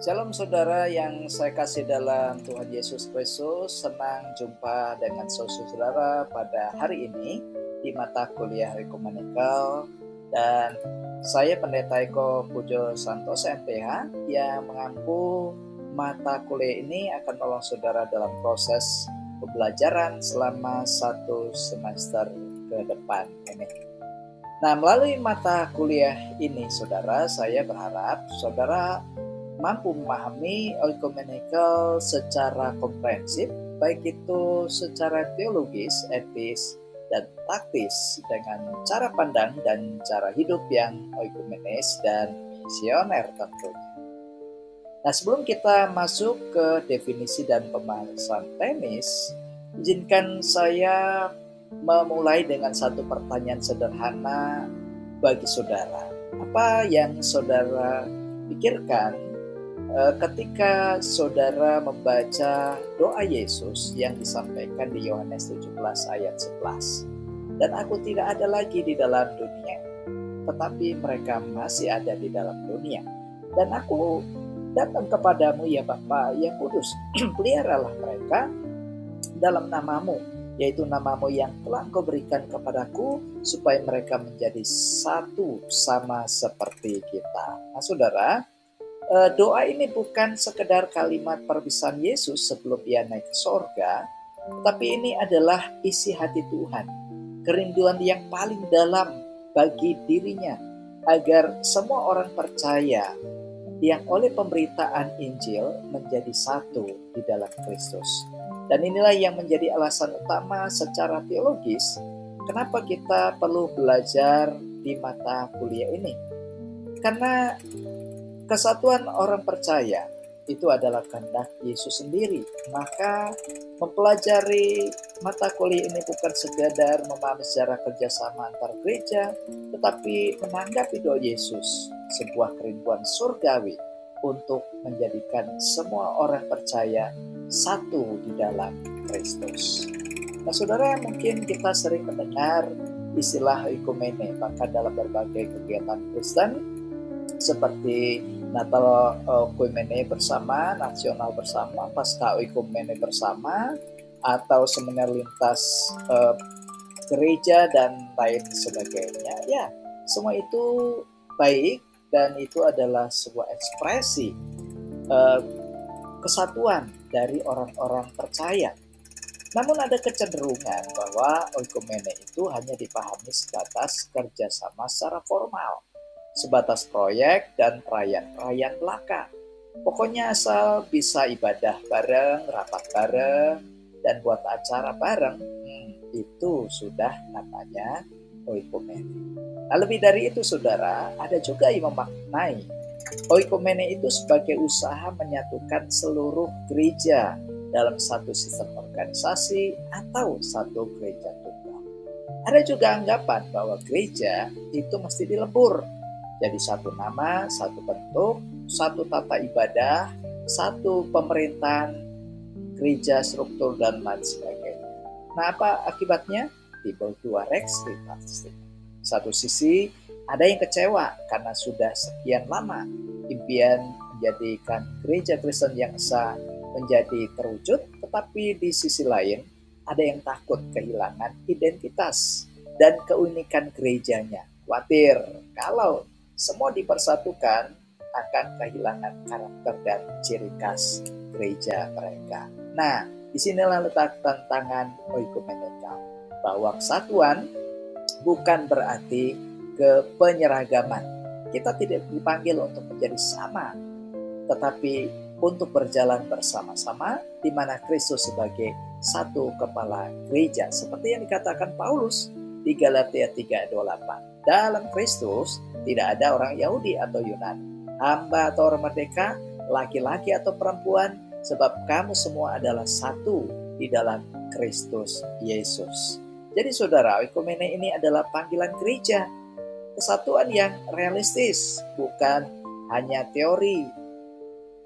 Shalom saudara yang saya kasih dalam Tuhan Yesus Kristus. Senang jumpa dengan saudara pada hari ini di mata kuliah ekumenikal. Dan saya Pendeta Eko Pujo Santoso MPH yang mengampu mata kuliah ini akan menolong saudara dalam proses pembelajaran selama 1 semester ke depan ini. Nah, melalui mata kuliah ini saudara, saya berharap saudara mampu memahami ekumenikal secara komprehensif, baik itu secara teologis, etis, dan praktis dengan cara pandang dan cara hidup yang ekumenis dan misioner tentunya. Nah, sebelum kita masuk ke definisi dan pembahasan teknis, izinkan saya memulai dengan satu pertanyaan sederhana bagi saudara. Apa yang saudara pikirkan ketika saudara membaca doa Yesus yang disampaikan di Yohanes 17 ayat 11? Dan aku tidak ada lagi di dalam dunia, tetapi mereka masih ada di dalam dunia. Dan aku datang kepadamu ya Bapa yang kudus, peliharalah mereka dalam namamu, yaitu namamu yang telah Engkau berikan kepadaku, supaya mereka menjadi satu sama seperti kita. Nah saudara, doa ini bukan sekedar kalimat perpisahan Yesus sebelum ia naik ke sorga, tapi ini adalah isi hati Tuhan, kerinduan yang paling dalam bagi dirinya, agar semua orang percaya yang oleh pemberitaan Injil menjadi satu di dalam Kristus. Dan inilah yang menjadi alasan utama secara teologis kenapa kita perlu belajar di mata kuliah ini. Karena kesatuan orang percaya itu adalah kehendak Yesus sendiri. Maka mempelajari mata kuliah ini bukan sekadar memahami secara kerjasama antar gereja, tetapi menanggapi doa Yesus, sebuah kerinduan surgawi untuk menjadikan semua orang percaya satu di dalam Kristus. Nah saudara, mungkin kita sering mendengar istilah ekumene, bahkan dalam berbagai kegiatan Kristen seperti Natal Ekumene bersama, Nasional bersama, Paskah Ekumene bersama, atau seminar lintas gereja dan lain sebagainya. Ya, semua itu baik dan itu adalah sebuah ekspresi kesatuan dari orang-orang percaya. Namun ada kecenderungan bahwa ekumene itu hanya dipahami sebatas kerjasama secara formal, sebatas proyek dan perayaan-perayaan belaka. Pokoknya asal bisa ibadah bareng, rapat bareng, dan buat acara bareng, itu sudah namanya oikumene. Nah, lebih dari itu saudara, ada juga yang memaknai oikumene itu sebagai usaha menyatukan seluruh gereja dalam satu sistem organisasi atau satu gereja tunggal. Ada juga anggapan bahwa gereja itu mesti dilebur jadi satu nama, satu bentuk, satu tata ibadah, satu pemerintahan, gereja, struktur, dan lain sebagainya. Nah, apa akibatnya? Timbul dua reaksi pasti. Satu sisi, ada yang kecewa karena sudah sekian lama impian menjadikan gereja Kristen yang esa menjadi terwujud, tetapi di sisi lain, ada yang takut kehilangan identitas dan keunikan gerejanya. Khawatir kalau semua dipersatukan akan kehilangan karakter dan ciri khas gereja mereka. Nah, disinilah letak tantangan oikumenikal, bahwa kesatuan bukan berarti kepenyeragaman. Kita tidak dipanggil untuk menjadi sama, tetapi untuk berjalan bersama-sama di mana Kristus sebagai satu kepala gereja. Seperti yang dikatakan Paulus di Galatia 3:28. Dalam Kristus tidak ada orang Yahudi atau Yunani, hamba atau orang merdeka, laki-laki atau perempuan, sebab kamu semua adalah satu di dalam Kristus Yesus. Jadi saudara, ekumene ini adalah panggilan gereja, kesatuan yang realistis, bukan hanya teori,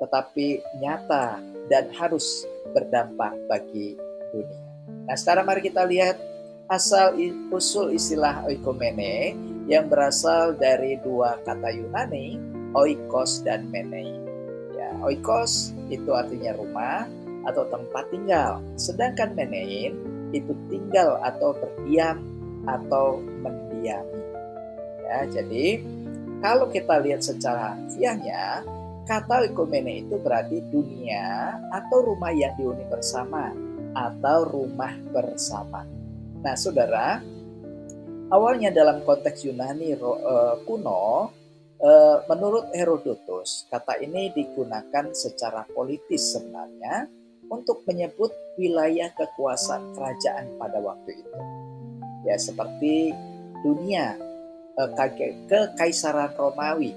tetapi nyata dan harus berdampak bagi dunia. Nah sekarang mari kita lihat asal-usul istilah oikumene yang berasal dari dua kata Yunani, oikos dan menei. Ya, oikos itu artinya rumah atau tempat tinggal. Sedangkan menein itu tinggal atau berdiam atau mendiami. Ya, jadi kalau kita lihat secara harfiahnya, kata oikumene itu berarti dunia atau rumah yang dihuni bersama atau rumah bersama. Nah, saudara, awalnya dalam konteks Yunani kuno, menurut Herodotus, kata ini digunakan secara politis sebenarnya untuk menyebut wilayah kekuasaan kerajaan pada waktu itu. Ya, seperti dunia, kekaisaran Romawi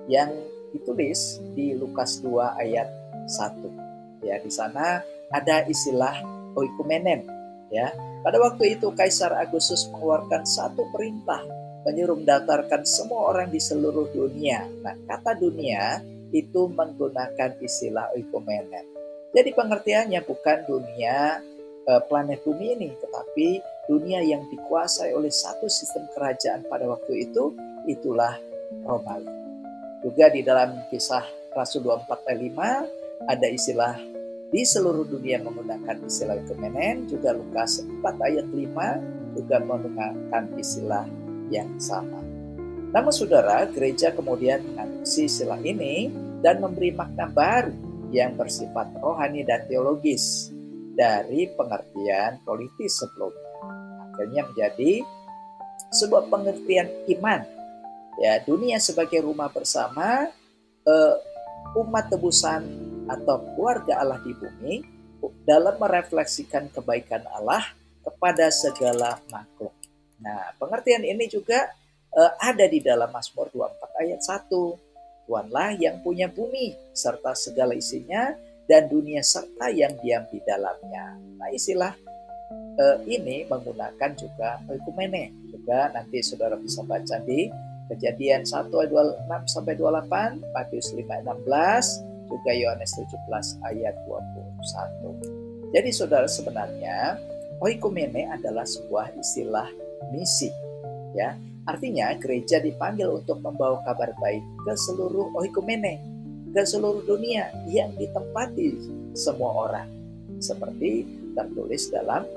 yang ditulis di Lukas 2 ayat 1. Ya, di sana ada istilah oikumenen, ya. Pada waktu itu Kaisar Agustus mengeluarkan satu perintah menyuruh mendaftarkan semua orang di seluruh dunia. Nah, kata dunia itu menggunakan istilah oikumenen. Jadi pengertiannya bukan dunia planet bumi ini, tetapi dunia yang dikuasai oleh satu sistem kerajaan pada waktu itu, itulah Romawi. Juga di dalam Kisah Rasul 24 ayat 5 ada istilah di seluruh dunia menggunakan istilah oikumenen. Juga Lukas 4 ayat 5 juga menggunakan istilah yang sama. Namun saudara, gereja kemudian mengadopsi istilah ini dan memberi makna baru yang bersifat rohani dan teologis dari pengertian politis sebelumnya. Akhirnya menjadi sebuah pengertian iman. Ya, dunia sebagai rumah bersama, umat tebusan atau keluarga Allah di bumi dalam merefleksikan kebaikan Allah kepada segala makhluk. Nah, pengertian ini juga ada di dalam Mazmur 24 ayat 1. Tuhanlah yang punya bumi serta segala isinya dan dunia serta yang diam di dalamnya. Nah, istilah ini menggunakan juga oikumene. Juga nanti saudara bisa baca di Kejadian 1 ayat 26 sampai 28, Matius 5 ayat 16, juga Yohanes 17 ayat 21. Jadi saudara, sebenarnya oikumene adalah sebuah istilah misi, ya. Artinya gereja dipanggil untuk membawa kabar baik ke seluruh oikumene, ke seluruh dunia yang ditempati semua orang, seperti tertulis dalam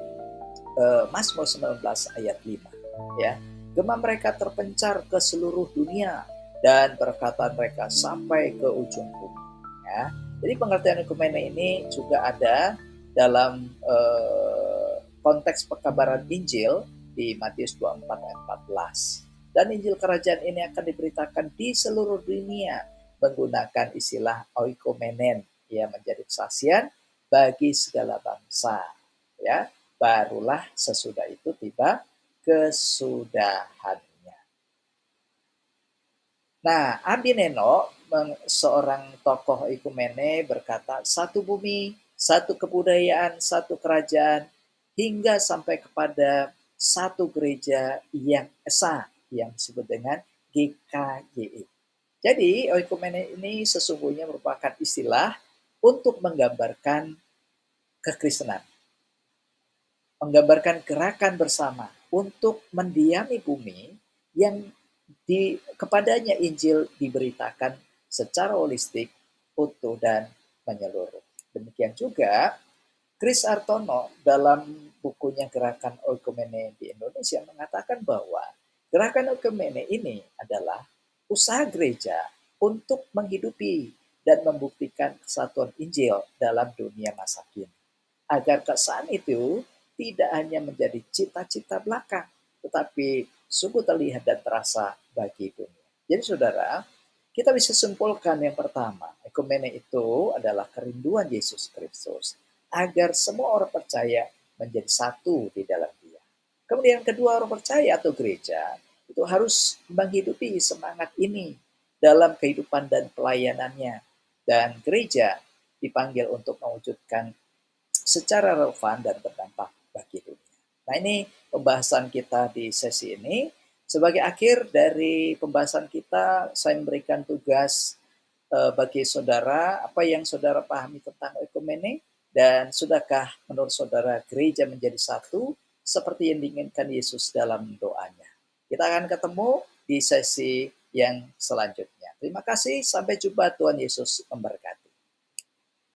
Mazmur 19 ayat 5, ya. Gema mereka terpencar ke seluruh dunia dan perkataan mereka sampai ke ujung bumi, ya. Jadi pengertian oikumene ini juga ada dalam konteks pekabaran Injil di Matius 24 ayat 14. Dan Injil kerajaan ini akan diberitakan di seluruh dunia menggunakan istilah oikumenen, ya, menjadi kesaksian bagi segala bangsa, ya. Barulah sesudah itu tiba kesudahannya. Nah, Abineno, seorang tokoh oikumene, berkata, satu bumi, satu kebudayaan, satu kerajaan, hingga sampai kepada satu gereja yang esa, yang disebut dengan GKYI. Jadi, oikumene ini sesungguhnya merupakan istilah untuk menggambarkan kekristenan, menggambarkan gerakan bersama untuk mendiami bumi yang kepadanya Injil diberitakan secara holistik, utuh, dan menyeluruh. Demikian juga Chris Artono dalam bukunya Gerakan Oikumene di Indonesia mengatakan bahwa gerakan Oikumene ini adalah usaha gereja untuk menghidupi dan membuktikan kesatuan Injil dalam dunia masa kini. Agar kesan itu tidak hanya menjadi cita-cita belaka, tetapi sungguh terlihat dan terasa bagi dunia. Jadi saudara, kita bisa simpulkan yang pertama, oikumene itu adalah kerinduan Yesus Kristus agar semua orang percaya menjadi satu di dalam Dia. Kemudian kedua, orang percaya atau gereja itu harus menghidupi semangat ini dalam kehidupan dan pelayanannya. Dan gereja dipanggil untuk mewujudkan secara relevan dan berdampak bagi dunia. Nah, ini pembahasan kita di sesi ini. Sebagai akhir dari pembahasan kita, saya memberikan tugas bagi saudara, apa yang saudara pahami tentang oikumene, dan sudahkah menurut saudara gereja menjadi satu seperti yang diinginkan Yesus dalam doanya. Kita akan ketemu di sesi yang selanjutnya. Terima kasih, sampai jumpa, Tuhan Yesus memberkati.